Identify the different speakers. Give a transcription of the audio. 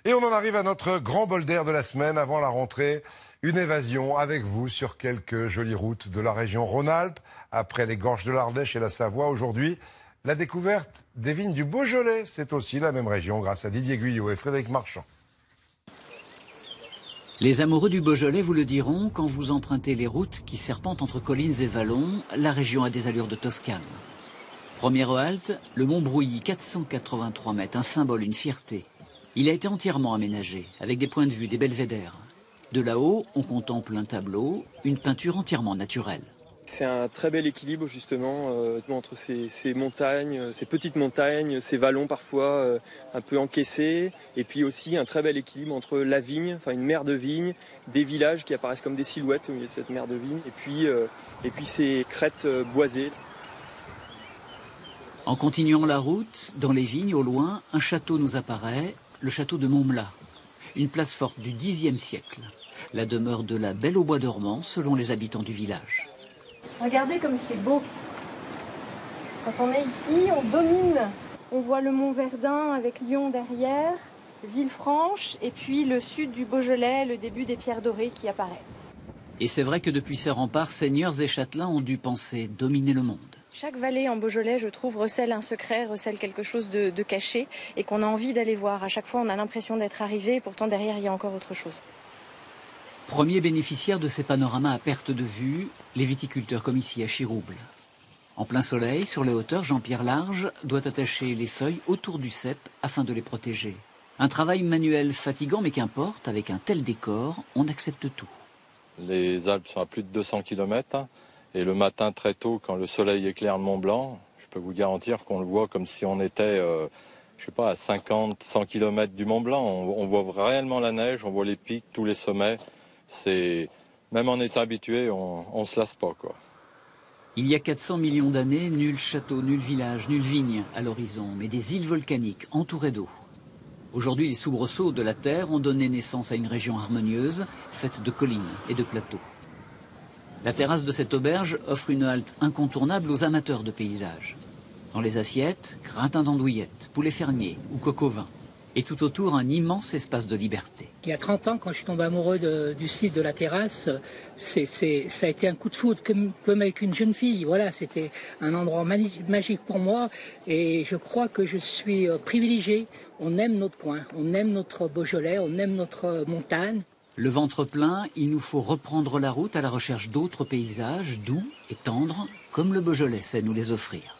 Speaker 1: Et on en arrive à notre grand bol d'air de la semaine avant la rentrée. Une évasion avec vous sur quelques jolies routes de la région Rhône-Alpes. Après les gorges de l'Ardèche et la Savoie, aujourd'hui, la découverte des vignes du Beaujolais. C'est aussi la même région grâce à Didier Guyot et Frédéric Marchand.
Speaker 2: Les amoureux du Beaujolais vous le diront, quand vous empruntez les routes qui serpentent entre collines et vallons, la région a des allures de Toscane. Première halte, le Mont Brouilly, 483 mètres, un symbole, une fierté. Il a été entièrement aménagé, avec des points de vue, des belvédères. De là-haut, on contemple un tableau, une peinture entièrement naturelle.
Speaker 3: C'est un très bel équilibre justement entre ces montagnes, ces petites montagnes, ces vallons parfois un peu encaissés, et puis aussi un très bel équilibre entre la vigne, enfin une mer de vigne, des villages qui apparaissent comme des silhouettes au milieu de cette mer de vigne, et puis ces crêtes boisées.
Speaker 2: En continuant la route, dans les vignes au loin, un château nous apparaît, le château de Montmela, une place forte du Xe siècle, la demeure de la Belle au bois dormant selon les habitants du village.
Speaker 4: Regardez comme c'est beau. Quand on est ici, on domine. On voit le mont Verdun avec Lyon derrière, Villefranche, et puis le sud du Beaujolais, le début des pierres dorées qui apparaît.
Speaker 2: Et c'est vrai que depuis ces remparts, seigneurs et châtelains ont dû penser dominer le monde.
Speaker 4: Chaque vallée en Beaujolais, je trouve, recèle un secret, recèle quelque chose de caché et qu'on a envie d'aller voir. À chaque fois, on a l'impression d'être arrivé et pourtant derrière, il y a encore autre chose.
Speaker 2: Premier bénéficiaire de ces panoramas à perte de vue, les viticulteurs comme ici à Chirouble. En plein soleil, sur les hauteurs, Jean-Pierre Large doit attacher les feuilles autour du cep afin de les protéger. Un travail manuel fatigant, mais qu'importe, avec un tel décor, on accepte tout.
Speaker 5: Les Alpes sont à plus de 200 km et le matin très tôt, quand le soleil éclaire le Mont Blanc, je peux vous garantir qu'on le voit comme si on était je sais pas, à 50, 100 km du Mont Blanc. On voit réellement la neige, on voit les pics, tous les sommets. Même en étant habitué, on se lasse pas, quoi.
Speaker 2: Il y a 400 millions d'années, nul château, nul village, nulle vigne à l'horizon, mais des îles volcaniques entourées d'eau. Aujourd'hui, les soubresauts de la Terre ont donné naissance à une région harmonieuse, faite de collines et de plateaux. La terrasse de cette auberge offre une halte incontournable aux amateurs de paysages. Dans les assiettes, gratin d'andouillettes, poulet fermier ou coq au vin. Et tout autour, un immense espace de liberté.
Speaker 6: Il y a 30 ans, quand je suis tombé amoureux du site de la terrasse, ça a été un coup de foudre, comme avec une jeune fille. Voilà, c'était un endroit magique pour moi et je crois que je suis privilégié. On aime notre coin, on aime notre Beaujolais, on aime notre montagne.
Speaker 2: Le ventre plein, il nous faut reprendre la route à la recherche d'autres paysages doux et tendres, comme le Beaujolais sait nous les offrir.